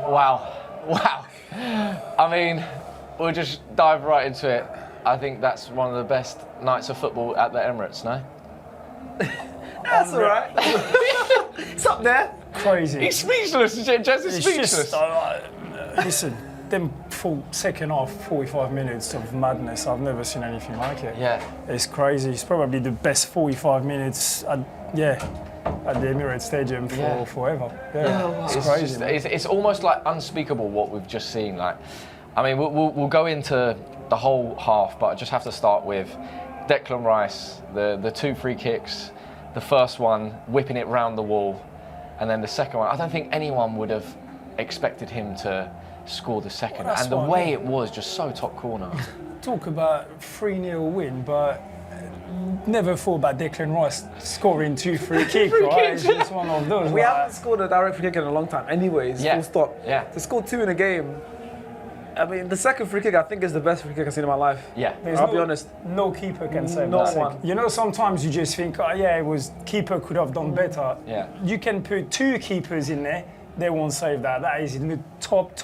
Wow. I mean, we'll just dive right into it. I think that's one of the best nights of football at the Emirates, no? That's all right. It's up there. Crazy. He's speechless. Jez is speechless. Just, listen, them second half, 45 minutes of madness, I've never seen anything like it. Yeah. It's crazy. It's probably the best 45 minutes, at the Emirate Stadium for forever. Yeah. It's crazy. It's almost like unspeakable what we've just seen. Like, I mean, we'll go into the whole half, but I just have to start with Declan Rice, the 2 free kicks, the first one whipping it round the wall, and then the second one. I don't think anyone would have expected him to score the second, and the way it was just so top corner. Talk about 3-0 win, but never thought about Declan Rice scoring 2 free kicks, right? It's just one of those. We haven't scored a direct free kick in a long time anyways, full stop. Yeah. To score 2 in a game, I mean, the second free kick I think is the best free kick I've seen in my life. Yeah. I'll be honest. No keeper can save No that. one. You know, sometimes you just think, keeper could have done better. Yeah. You can put 2 keepers in there, they won't save that. That is in the top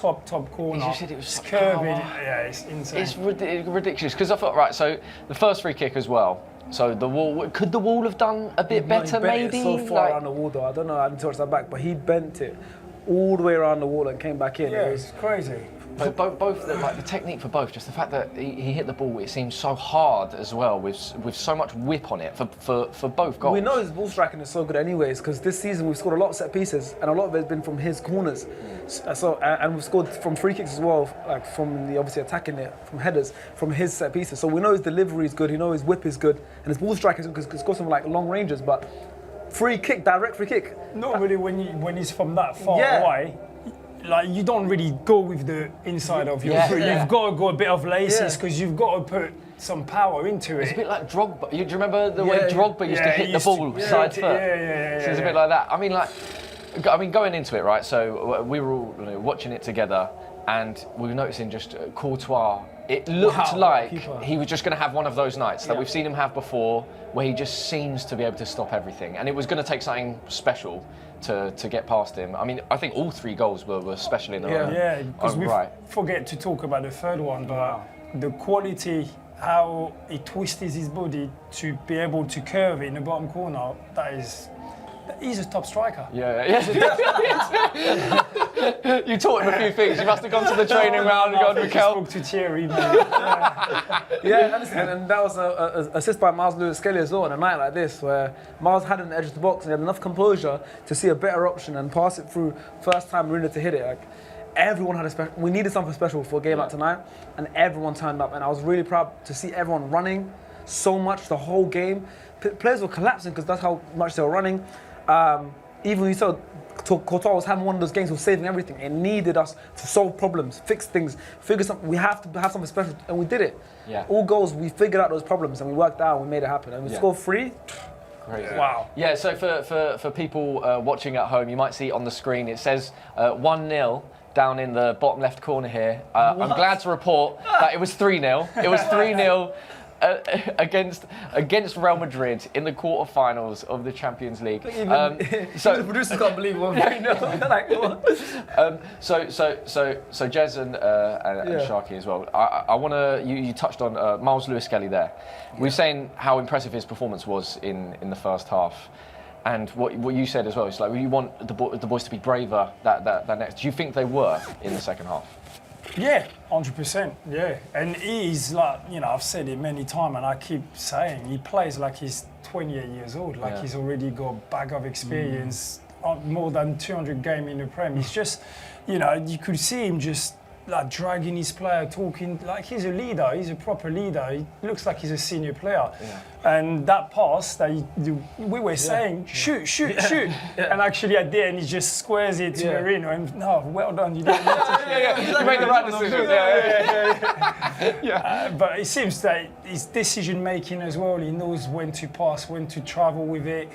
corner. You said it was it's such curving. power. Yeah, it's insane. It's ridiculous, because I thought, right, so the first free kick as well. So the wall, could the wall have done a bit better, he bent maybe? It so far around the wall though. I don't know, I didn't touch that back, but he bent it all the way around the wall and came back in. Yeah, it's crazy. But both the technique for both, just the fact that he hit the ball, it seems so hard as well, with so much whip on it for both goals. We know his ball striking is so good anyways, because this season we've scored a lot of set pieces, and a lot of it's been from his corners. And we've scored from free kicks as well, like from the obviously attacking it, from headers, from his set pieces. So we know his delivery is good, we know his whip is good, and his ball striking is good because he's got some like long ranges. But free kick, direct free kick. Normally when he's from that far away, like you don't really go with the inside of your foot. You've got to go a bit of laces because you've got to put some power into it. It's a bit like Drogba. Do you remember the way Drogba used to hit the ball side foot? So it's a bit like that. I mean, going into it, right? So we were all watching it together, and we were noticing just Courtois. It looked like he was just going to have one of those nights that we've seen him have before, where he just seems to be able to stop everything, and it was going to take something special to get past him. I mean, I think all 3 goals were special in their own. Yeah, because we forget to talk about the third one, but the quality, how he twists his body to be able to curve it in the bottom corner, he's a top striker. You taught him a few things. You must have gone to the training ground and gone, Mikel. Spoke to Thierry. And that was an assist by Miles Lewis-Skelly as well on a night like this, where Miles had an edge of the box and he had enough composure to see a better option and pass it through. First time Marina to hit it. Like, everyone had a special. We needed something special for a game like tonight, and everyone turned up. And I was really proud to see everyone running so much the whole game. Players were collapsing because that's how much they were running. Even we saw Courtois was having one of those games of saving everything. It needed us to solve problems, fix things, figure something. We have to have something special, and we did it. Yeah. All goals, we figured out those problems, and we worked out, and we made it happen. And we scored 3. Crazy. Wow. Yeah, so for people watching at home, you might see on the screen, it says 1-0 down in the bottom left corner here. I'm glad to report that it was 3-0. It was 3-0 against Real Madrid in the quarterfinals of the Champions League. So the producers can't believe what like, so Jez and Sharky as well. I want to. You touched on Miles Lewis-Skelly there. We were saying how impressive his performance was in the first half, and what you said as well. It's like you want the boys to be braver that next. Do you think they were in the second half? Yeah, 100%. Yeah, and he's like, I've said it many times, and I keep saying he plays like he's 28 years old, like he's already got a bag of experience, more than 200 games in the Prem. He's just, you could see him just like dragging his player, talking like he's a leader. He's a proper leader. He looks like he's a senior player. Yeah. And that pass that we were saying, shoot, and actually at the end he just squares it to Marino. And no, well done. You don't need to. You made the right decision. But it seems that his decision making as well. He knows when to pass, when to travel with it.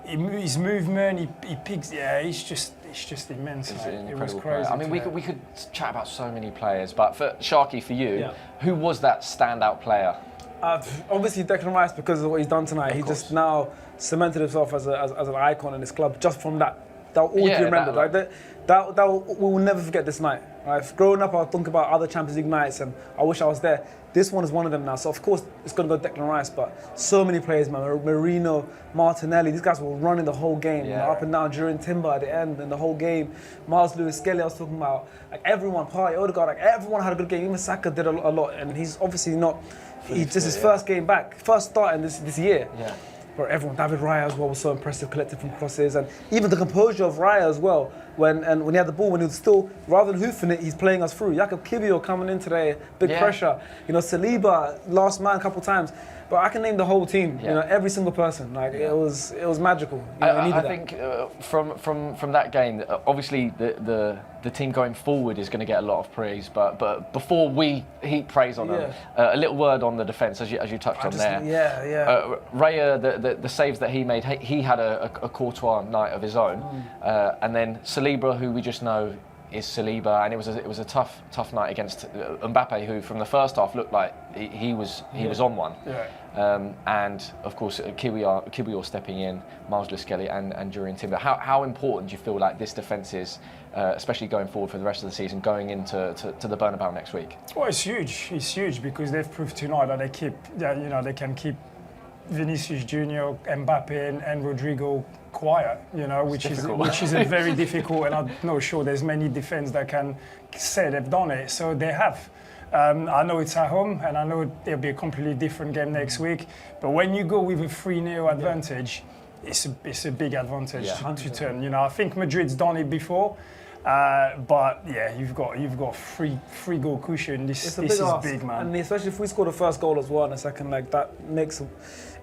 His movement, he picks. Yeah, it's just immense. It was crazy. I mean, we could chat about so many players, but for Sharky, for you, who was that standout player? Obviously Declan Rice, because of what he's done tonight. He just now cemented himself as an icon in this club just from that They'll always be remembered. We will never forget this night. Right? Growing up, I think about other Champions League nights, and I wish I was there. This one is one of them now. So of course it's going to go Declan Rice, but so many players, man. Marino, Martinelli, these guys were running the whole game, up and down during Timber at the end, and the whole game. Miles Lewis Skelly, I was talking about, like everyone, Partey, Odegaard, like everyone had a good game. Even Saka did a lot, and he's obviously not. He's just his first game back, first start in this year. Yeah. But everyone, David Raya as well was so impressive, collected from crosses, and even the composure of Raya as well. When he had the ball, when he was still, rather than hoofing it, he's playing us through. Jakob Kiwior coming in today, big pressure. You know, Saliba, last man a couple times. But I can name the whole team. You know, every single person. Like it was magical. You know, I think from that game, obviously the team going forward is going to get a lot of praise. But before we heap praise on them, a little word on the defence, as you touched on there. Raya, the saves that he made, he had a Courtois night of his own, and then Saliba, who we just know is Saliba, and it was a tough night against Mbappe, who from the first half looked like he was on one. And of course Kiwior stepping in, Miles Lewis Skelly and Jurriën Timber. How important do you feel like this defence is, especially going forward for the rest of the season, going into the Bernabeu next week? Well, it's huge. It's huge because they've proved tonight that they can keep Vinicius Junior, Mbappe, and Rodrigo quiet, which is a very difficult, and I'm not sure there's many defence that can say they've done it. So they have. I know it's at home, and I know it'll be a completely different game next week. But when you go with a 3-0 advantage, it's a big advantage to turn. I think Madrid's done it before. But you've got free goal cushion. This is big, man. And especially if we score the first goal as well in the second leg, that makes it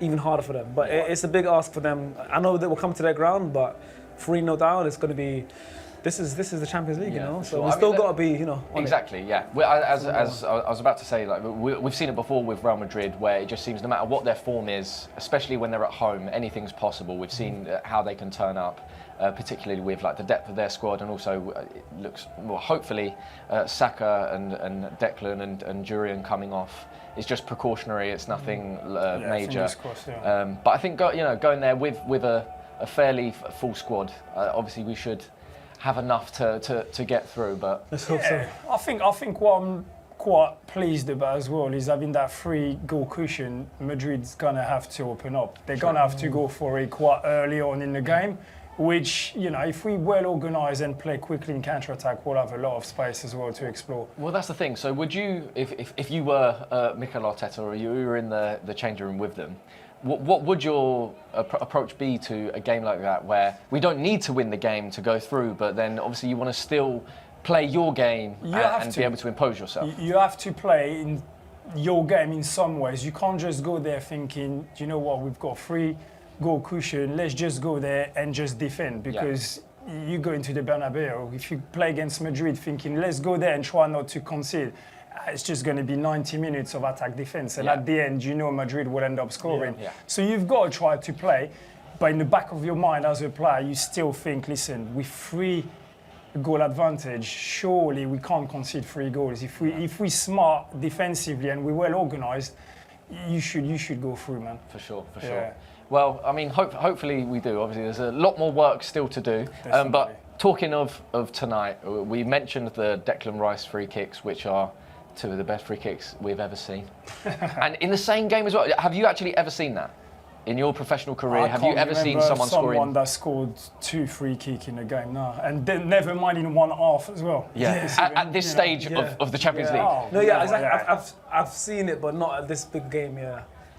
even harder for them. But it's a big ask for them. I know they will come to their ground, but 3-0 down, it's going to be. This is the Champions League, So we've still got to be, Exactly, yeah. As I was about to say, like we've seen it before with Real Madrid, where it just seems no matter what their form is, especially when they're at home, anything's possible. We've seen how they can turn up. Particularly with like the depth of their squad, and also it looks hopefully Saka and Declan and Jurriën coming off is just precautionary. It's nothing major. Crossed, but I think going there with a fairly full squad, obviously we should have enough to get through. But let's hope so. I think what I'm quite pleased about as well is having that 3-goal cushion. Madrid's gonna have to open up. They're gonna have to go for it quite early on in the game. Which, if we well organised and play quickly in counter-attack, we'll have a lot of space as well to explore. Well, that's the thing. So would you, if you were Mikel Arteta or you were in the changing room with them, what would your approach be to a game like that, where we don't need to win the game to go through, but then obviously you want to still play your game and be able to impose yourself? You have to play in your game in some ways. You can't just go there thinking, you know what, we've got 3-goal cushion, let's just go there and just defend, because you go into the Bernabeu, if you play against Madrid thinking let's go there and try not to concede, it's just going to be 90 minutes of attack defense, and at the end Madrid will end up scoring. So you've got to try to play, but in the back of your mind as a player you still think, listen, with 3-goal advantage, surely we can't concede 3 goals. If we smart defensively and we're well organised, you should go through, man. For sure. Well, I mean, hopefully we do. Obviously, there's a lot more work still to do. But talking of tonight, we mentioned the Declan Rice free kicks, which are 2 of the best free kicks we've ever seen. And in the same game as well. Have you actually ever seen that in your professional career? Have you ever seen someone that scored 2 free kicks in a game? No, and then never mind in one half as well. At this stage of the Champions League. Exactly. I've seen it, but not at this big game.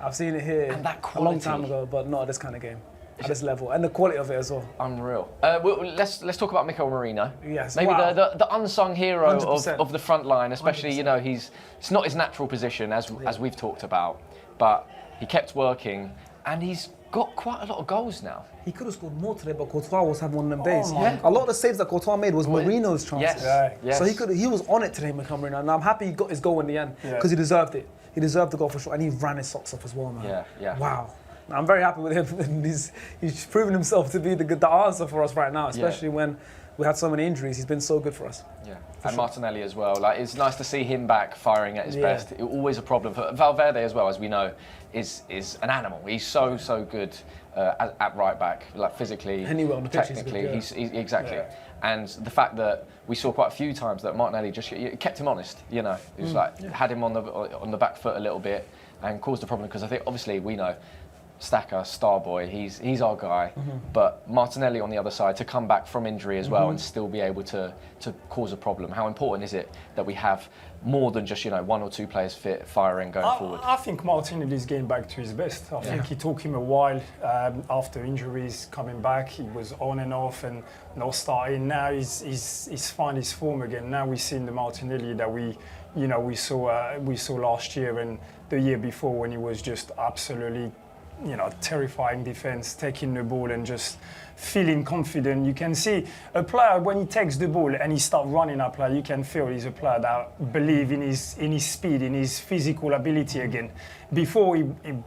I've seen it here a long time ago, but not at this kind of game, at this level, and the quality of it as well. Unreal. Let's talk about Mikel Merino. Yes. Maybe the unsung hero of the front line, especially 100%. It's not his natural position as we've talked about, but he kept working, and he's got quite a lot of goals now. He could have scored more today, but Courtois was having one of them days. A lot of the saves that Courtois made was Merino's chances. Yes. So he was on it today, Mikel Merino, and I'm happy he got his goal in the end because he deserved it. He deserved the goal for sure, and he ran his socks off as well, man. Yeah. Wow. I'm very happy with him, and he's proven himself to be the answer for us right now, especially when we had so many injuries. He's been so good for us. Yeah. and Martinelli as well. Like, it's nice to see him back firing at his best. It, always a problem for Valverde as well, as we know, is an animal. He's so good at right back, like physically, anywhere on the pitch, technically. he's good, he's exactly. Yeah. And the fact that we saw quite a few times that Martinelli just kept him honest. You know, it was had him on the back foot a little bit and caused a problem, because I think obviously we know Stacker, star boy, he's our guy. But Martinelli on the other side, to come back from injury as well and still be able to cause a problem. How important is it that we have more than just, one or two players fit, firing, going forward? I think Martinelli is getting back to his best. I think it took him a while after injuries coming back. He was on and off and not starting. Now he's found his form again. Now we've seen the Martinelli that we saw last year and the year before, when he was just absolutely terrifying defense, taking the ball and just feeling confident. You can see a player when he takes the ball and he starts running that player, you can feel he's a player that believes in his speed, in his physical ability again. Before he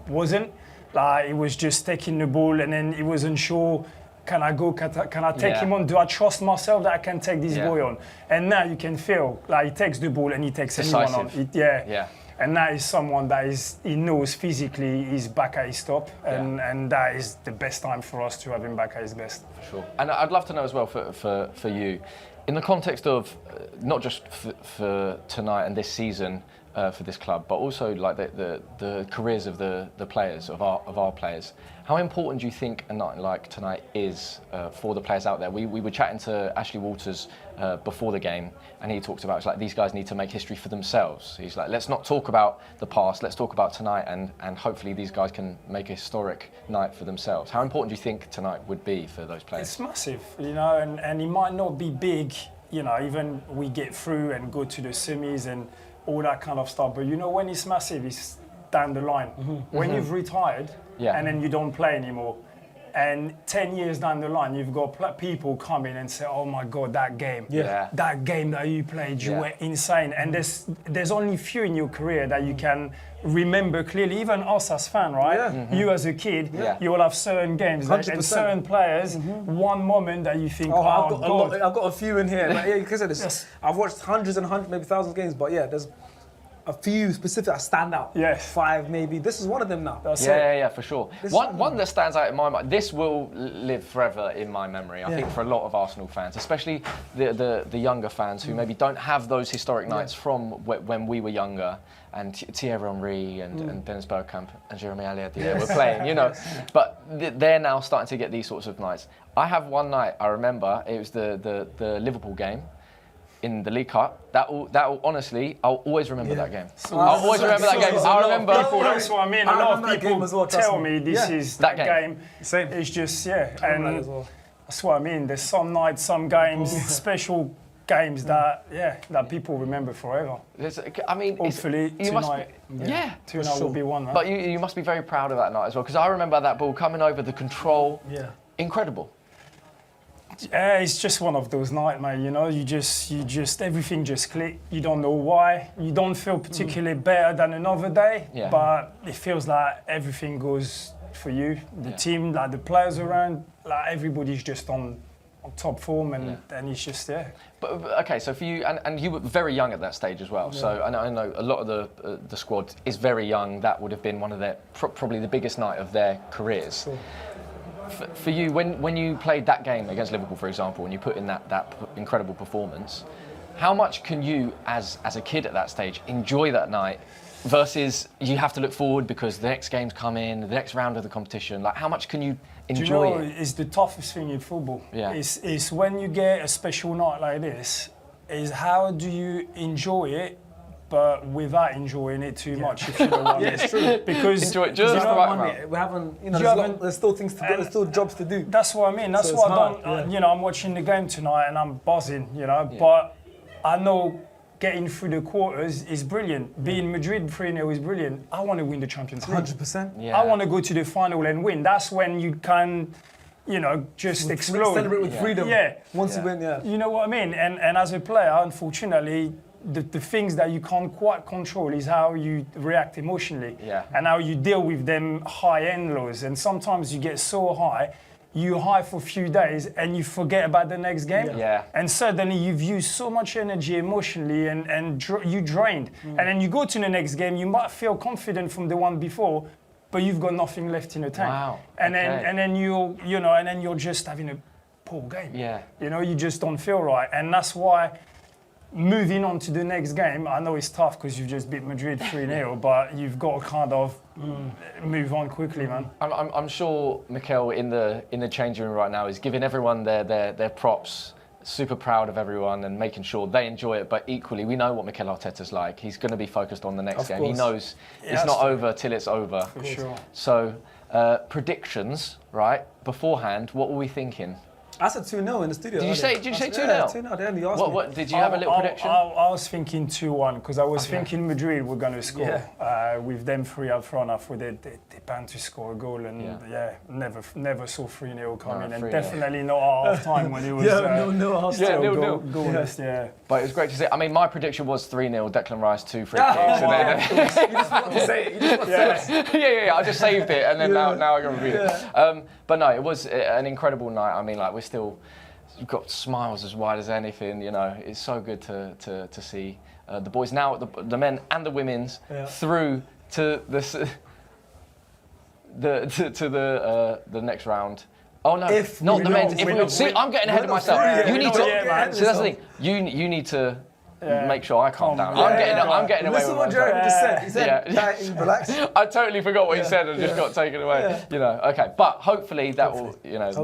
wasn't. Like, he was just taking the ball and then he wasn't sure, can I take him on? Do I trust myself that I can take this boy on? And now you can feel like he takes the ball and he takes anyone on. Yeah. And that is someone that he knows physically he's back at his top, and that is the best time for us to have him back at his best. For sure. And I'd love to know as well for you, in the context of not just for tonight and this season for this club, but also like the careers of the players, of our players. How important do you think a night like tonight is for the players out there? We were chatting to Ashley Walters before the game, and he talked about, it's like, these guys need to make history for themselves. He's like, let's not talk about the past, let's talk about tonight, and hopefully these guys can make a historic night for themselves. How important do you think tonight would be for those players? It's massive, and it might not be big, even we get through and go to the semis and all that kind of stuff, but when it's massive, it's down the line. When you've retired and then you don't play anymore, and 10 years down the line, you've got people come in and say, oh my God, that game that you played, you were insane. And there's only few in your career that you can remember clearly, even us as fans, right? You as a kid, you will have certain games and certain players, one moment that you think, I've got a few in here. I've watched hundreds and hundreds, maybe thousands of games, but there's a few specific that stand out. 5 maybe. This is one of them now. Yeah, for sure. One that stands out in my mind, this will live forever in my memory, I think, for a lot of Arsenal fans, especially the younger fans who maybe don't have those historic nights from when we were younger, and Thierry Henry and Dennis Bergkamp and Jeremy Allier were playing, But they're now starting to get these sorts of nights. I have one night, I remember, it was the Liverpool game in the League Cup. That will honestly, I'll always remember that game. I'll always remember that game. I remember. That's what I mean. A lot of people tell me this is that game. Same. It's just, and that's what I mean. There's some nights, some games, special games that people remember forever. Hopefully tonight. Tonight will be one. Right? But you must be very proud of that night as well, because I remember that ball coming over, the control. Incredible. Yeah, it's just one of those nights, mate. You just everything just click. You don't know why. You don't feel particularly better than another day, but it feels like everything goes for you. The team, like the players around, like everybody's just on top form, and it's just But okay, so for you, and you were very young at that stage as well. So I know a lot of the squad is very young. That would have been one of their probably the biggest night of their careers. Sure. For you, when you played that game against Liverpool, for example, and you put in that incredible performance, how much can you, as a kid at that stage, enjoy that night versus you have to look forward because the next game's come in, the next round of the competition? Like, how much can you enjoy it? It's the toughest thing in football. It's when you get a special night like this, is how do you enjoy it, but without enjoying it too much, if you know what I mean. It's true. Because enjoy it just the right amount. We haven't, there's still things to do, there's still jobs to do. That's what I mean. That's what I don't. I'm watching the game tonight and I'm buzzing, but I know getting through the quarters is brilliant. Being Madrid 3-0 is brilliant. I want to win the Champions League. 100%. Yeah. I want to go to the final and win. That's when you can, just explode. Celebrate with freedom. Once you win, You know what I mean? And as a player, unfortunately, the things that you can't quite control is how you react emotionally and how you deal with them high and lows. And sometimes you get so high you high for a few days and you forget about the next game. Yeah. And suddenly you've used so much energy emotionally and you drained. And then you go to the next game, you might feel confident from the one before, but you've got nothing left in the tank. Wow. And okay. then you're just having a poor game. Yeah. You just don't feel right. And that's why moving on to the next game, I know it's tough because you just beat Madrid 3-0, but you've got to kind of move on quickly, man. I'm sure Mikel in the changing room right now is giving everyone their props, super proud of everyone and making sure they enjoy it. But equally, we know what Mikel Arteta's like. He's going to be focused on the next game. He knows it's not over till it's over. For sure. So, predictions, right? Beforehand, what were we thinking? I said 2-0 in the studio. Did you say 2-0? Yeah, 2-0. They only asked me. What did you have a little prediction? I was thinking 2-1 because I was thinking Madrid were going to score. With them 3 up front, I thought they planned to score a goal, and never saw 3-0 coming, and definitely not at half time when it was goalless. But it was great to see. I mean, my prediction was 3-0. Declan Rice 2 free kicks. You just want to say it. Yeah. I just saved it, and then now I got to read it. But no, it was an incredible night. I mean, like you've got smiles as wide as anything. It's so good to see the boys now, the men and the women's through to the next round. Oh no, not the men's. See, I'm getting ahead of myself. You need to. See, that's the thing. You need to. Make sure I calm down. I'm getting away with what Jeremy just said. He said, relax. I totally forgot what he said and just got taken away. Okay. But hopefully that will,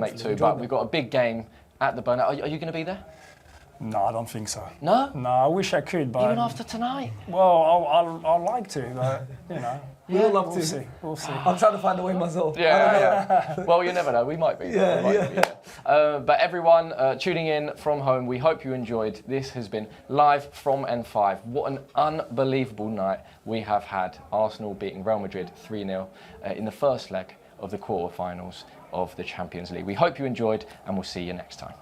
make 2. But we've got a big game at the Bernat. Are you going to be there? No, I don't think so. No? No, I wish I could, but... Even after tonight? Well, I'd like to, but, We'll love to. We'll see. I'm trying to find a way myself. Yeah. Well, you never know. We might be. But everyone tuning in from home, we hope you enjoyed. This has been live from N5. What an unbelievable night we have had. Arsenal beating Real Madrid 3-0 in the first leg of the quarterfinals of the Champions League. We hope you enjoyed, and we'll see you next time.